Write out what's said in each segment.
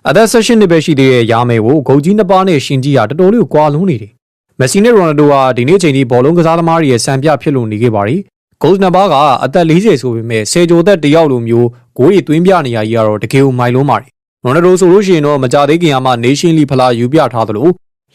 အသက်16နှစ်ပဲရှိသေးတဲ့ရာမယ်ကိုဂုံကြီးနှစ်ပါးနဲ့ရှင်ကြီးဟာတော်တော်လေးကွာလုံးနေတယ်။မက်ဆီနဲ့ရိုနယ်ဒိုဟာဒီနေ့ချိန်ထိဘောလုံးကစားသမားတွေရဲ့စံပြဖြစ်လို့နေခဲ့ပါတယ်။ဂုံနှစ်ပါးကအသက်40ဆိုပေမဲ့ဆယ်ကျော်သက်တယောက်လိုမျိုးဂိုးရီသွင်းပြနေရကြီးကတော့တကယ်ကိုမိုင်လုံးပါတယ်။ရိုနယ်ဒိုဆိုလို့ရှိရင်တော့မကြသေးခင်ကမှနေရှင်လီဖလားယူပြထားသလို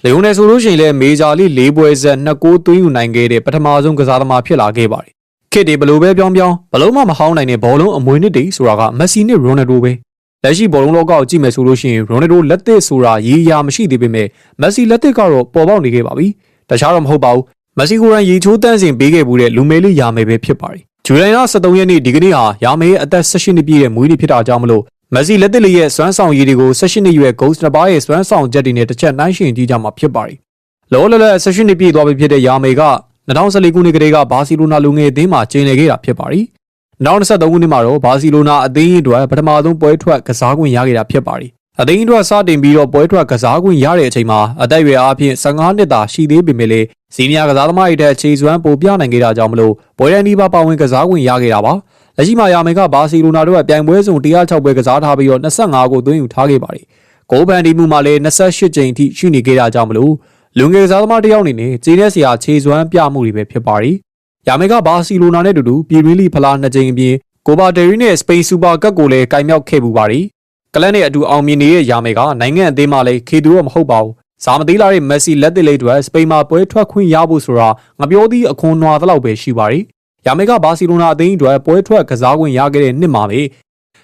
လီယိုနယ်ဆိုလို့ရှိရင်လည်းမေဂျာလိ၄ပွဲဆက်2ဂိုးသွင်းယူနိုင်ခဲ့တဲ့ပထမဆုံးကစားသမားဖြစ်လာခဲ့ပါတယ်။ခေတ်ဒီဘလို့ပဲပြောင်းဘလုံးမဟောင်းနိုင်တဲ့ဘောလုံးအမွေနှစ်တွေဆိုတာကမက်ဆီနဲ့ရိုနယ်ဒိုပဲ။လက်ရှိဘောလုံးလောကကိုကြည့်မယ်ဆိုလို့ရှိရင်ရိုနယ်ဒိုလက်သစ်ဆိုတာရည်ရာမရှိသေးပေမဲ့မက်ဆီလက်သစ်ကတော့ပေါ်ပေါက်နေခဲ့ပါပြီ။တခြားတော့မဟုတ်ပါဘူး။မက်ဆီကိုရန်ရေချိုးတန်းစင်ပေးခဲ့မှုတဲ့လူမဲလေးရာမယ်ပဲဖြစ်ပါတယ်။ဇူလိုင်လ23ရက်နေ့ဒီကနေ့ဟာရာမယ်ရဲ့အသက်18နှစ်ပြည့်တဲ့မွေးနေ့ဖြစ်တာကြောင့်မလို့မက်ဆီလက်သစ်လေးရဲ့စွမ်းဆောင်ရည်တွေကို18နှစ်ရွယ်ဂိုးနှစ်ပါးရဲ့စွမ်းဆောင်ချက်တွေနဲ့တစ်ချက်နှိုင်းယှဉ်ကြည့်ကြမှာဖြစ်ပါတယ်။လောလောလတ်18နှစ်ပြည့်သွားပြီဖြစ်တဲ့ရာမယ်က2014ခုနှစ်ကတည်းကဘာစီလိုနာလူငယ်အသင်းမှာကျင်းနေခဲ့တာဖြစ်ပါတယ်။2023ခုနှစ်မှာတော့ဘာစီလိုနာအသင်းအတွက်ပထမဆုံးပွဲထွက်ကစားခွင့်ရခဲ့တာဖြစ်ပါတယ်။အသင်းအတွက်စတင်ပြီးတော့ပွဲထွက်ကစားခွင့်ရတဲ့အချိန်မှာအသက်အရွယ်အားဖြင့်15နှစ်သာရှိသေးပေမဲ့လည်းစီနီယာကစားသမားတွေတဲ့အခြေစွမ်းပိုပြနိုင်ခဲ့တာကြောင့်မလို့ပွဲတိုင်းဒီပါဝင်ကစားခွင့်ရခဲ့တာပါ။လက်ရှိမှာရာမယ်ကဘာစီလိုနာတို့ကပြိုင်ပွဲစုံ106ပွဲကစားထားပြီးတော့25ကိုသွင်းယူထားခဲ့ပါတယ်။ဂိုးဖန်တီမှုမှာလည်း28ကြိမ်ထိရှိနေခဲ့တာကြောင့်မလို့လူငယ်ကစားသမားတစ်ယောက်အနေနဲ့ကျေးလက်စရာခြေစွမ်းပြမှုတွေပဲဖြစ်ပါတယ်။ရာမယ်ကဘာစီလိုနာနဲ့အတူတူပြည်တွင်းလိဖလား2ကြိမ်အပြင်ကိုပါဒယ်ရီနဲ့စပိန်စူပါကပ်ကိုလည်းကင်မြောက်ခဲ့ပူပါတယ်။ကလပ်နဲ့အတူအောင်မြင်နေတဲ့ရာမယ်ကနိုင်ငံအသင်းမှလည်းခေတူတော့မဟုတ်ပါဘူး။ဇာမသေးလာတဲ့မက်ဆီလက်သစ်လေးတွေစပိန်မှာပွဲထွက်ခွင့်ရဖို့ဆိုတာငပြောသည့်အခွန်နွားသလောက်ပဲရှိပါတယ်။ရာမယ်ကဘာစီလိုနာအသင်းအတွက်ပွဲထွက်ကစားခွင့်ရခဲ့တဲ့နှစ်မှာပဲ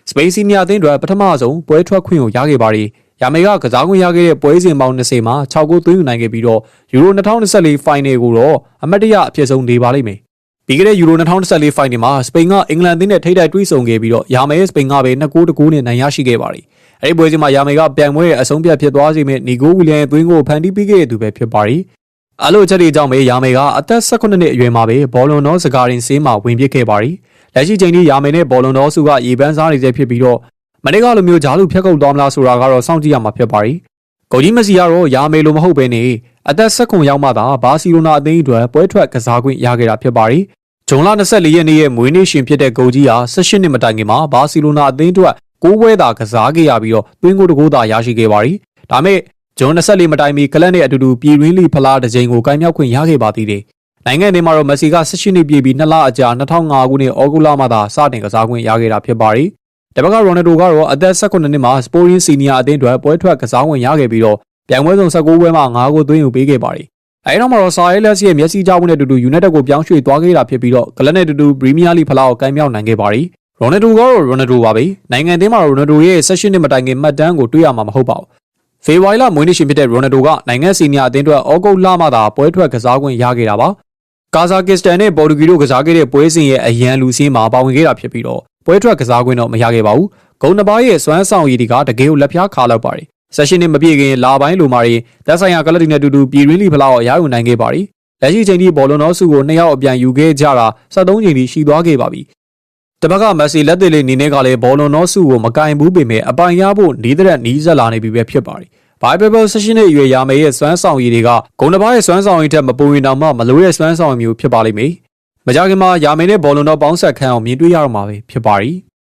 စပိန်စီနီယာအသင်းအတွက်ပထမဆုံးပွဲထွက်ခွင့်ကိုရခဲ့ပါတယ်။ရာမယ်ကကစားခွင့်ရခဲ့တဲ့ပွဲစဉ်ပေါင်း20မှာ6ဂိုးသွင်းယူနိုင်ခဲ့ပြီးတော့ယူရို2024ဖိုင်နယ်ကိုတော့အမတ်တရအဖြစ်ဆုံးနေပါလိမ့်မယ်။ပြီးခဲ့တဲ့ယူရို2024ဖိုင်နယ်မှာစပိန်ကအင်္ဂလန်အသင်းနဲ့ထိပ်တိုက်တွေ့ဆုံခဲ့ပြီးတော့ရာမယ်စပိန်ကပဲ2ဂိုး1ဂိုးနဲ့နိုင်ရရှိခဲ့ပါတယ်။အဲဒီပွဲစဉ်မှာရာမယ်ကပြိုင်ပွဲရဲ့အဆုံးဖြတ်ဖြစ်သွားစေမဲ့နီဂိုဝီလျံရဲ့သွင်းကိုဖန်တီးပေးခဲ့တဲ့သူပဲဖြစ်ပါတယ်။အလိုချက်တွေကြောင့်ပဲရာမယ်ကအသက်18နှစ်အရွယ်မှာပဲဘောလုံးတော်စကားရင်ဆေးမှာဝင်ပစ်ခဲ့ပါတယ်။လက်ရှိချိန်ထိရာမယ်နဲ့ဘောလုံးတော်စုကရေပန်းစားနေစေဖြစ်ပြီးတော့မနေ့ကလိုမျိုးဂျားလူဖြတ်ကုတ်သွားမလားဆိုတာကတော့စောင့်ကြည့်ရမှာဖြစ်ပါတယ်။ဂိုကြီးမက်ဆီကတော့ရာမယ်လိုမဟုတ်ဘဲနဲ့အသက်19ရောက်မှသာဘာစီလိုနာအသင်းအတွက်ပွဲထွက်ကစားခွင့်ရခဲ့တာဖြစ်ပါတယ်။ဇွန်လ24ရက်နေ့ရဲ့မွေးနေ့ရှင်ဖြစ်တဲ့ဂိုကြီးဟာ18နှစ်မတိုင်ခင်မှာဘာစီလိုနာအသင်းအတွက်6ပွဲသာကစားခဲ့ရပြီးတော့သွင်းကိုတကိုးသာရရှိခဲ့ပါတယ်။ဒါမဲ့ဇွန်24မတိုင်မီကလပ်နဲ့အတူတူပြည်တွင်းလိဖလားတစ်ကြိမ်ကိုကင်မြောက်ခွင့်ရခဲ့ပါသေးတယ်။နိုင်ငံထဲမှာတော့မက်ဆီက18နှစ်ပြည့်ပြီး2လအကြာ2005ခုနှစ်ဩဂုတ်လမှသာစတင်ကစားခွင့်ရခဲ့တာဖြစ်ပါတယ်။တပတ်ကရိုနယ်ဒိုကတော့အသက်18နှစ်မှာစပိုရင်းစီနီယာအသင်းအတွက်ပွဲထွက်ကစားဝင်ရခဲ့ပြီးတော့ပြိုင်ပွဲစုံ19ပွဲမှာ9ဂိုးသွင်းယူပေးခဲ့ပါတယ်။အဲဒီနောက်မှာတော့ဆာရဲလက်စ်ရဲ့မျက်စိကြောက်မှုနဲ့အတူတူယူနိုက်တက်ကိုပြောင်းရွှေ့သွားခဲ့တာဖြစ်ပြီးတော့ကလပ်နဲ့အတူတူပရီးမီးယားလိဖလားကိုကင်မြောက်နိုင်ခဲ့ပါတယ်။ရိုနယ်ဒိုကတော့ရိုနယ်ဒိုပါပဲ။နိုင်ငံအသင်းမှာရိုနယ်ဒိုရဲ့18နှစ်မတိုင်ခင်မှတ်တမ်းကိုတွေ့ရမှာမဟုတ်ပါဘူး။ဖေဖော်ဝါရီလမွေးနေ့ရှင်ဖြစ်တဲ့ရိုနယ်ဒိုကနိုင်ငံစီနီယာအသင်းအတွက်ဩဂုတ်လမှသာပွဲထွက်ကစားခွင့်ရခဲ့တာပါ။ကာဇာကစ္စတန်နဲ့ပေါ်တူဂီတို့ကစားခဲ့တဲ့ပွဲစဉ်ရဲ့အရန်လူစင်းမှာပါဝင်ခဲ့တာဖြစ်ပြီးတော့ပွဲထွက်ကစားခွင့်တော့မရခဲ့ပါဘူး။ဂုံနှစ်ပါးရဲ့စွမ်းဆောင်ရည်တွေကတကယ်ကိုလက်ဖျားခါလောက်ပါတယ်။18နှစ်မပြည့်ခင်လာပိုင်းလိုမာတွေသက်ဆိုင်ရာကလပ်တွေနဲ့အတူတူပြည်တွင်းလိဖလားကိုရယူနိုင်ခဲ့ပါတယ်။လက်ရှိချိန်ထိဘောလုံးတော်စုကို2ယောက်အပြန်ယူခဲ့ကြတာ73ချိန်ထိရှိသွားခဲ့ပါပြီ။တပတ်ကမက်ဆီလက်သစ်လေးနေနဲ့ကလည်းဘောလုံးတော်စုကိုမကင်ဘူးပေမဲ့အပိုင်ရဖို့နေတဲ့နီးစက်လာနေပြီပဲဖြစ်ပါတယ်။ဘိုင်ဘယ်18နှစ်အရွယ်ရာမယ်ရဲ့စွမ်းဆောင်ရည်တွေကဂုံတစ်ပါးရဲ့စွမ်းဆောင်ရည်ထက်မပိုရင်တောင်မှမလိုတဲ့စွမ်းဆောင်ရည်မျိုးဖြစ်ပါလိမ့်မယ်။မကြခင်မှာရာမယ်နဲ့ဘောလုံးတော်ပေါင်းဆက်ခန်းအောင်မြင်တွေ့ရတော့မှာပဲဖြစ်ပါတယ်။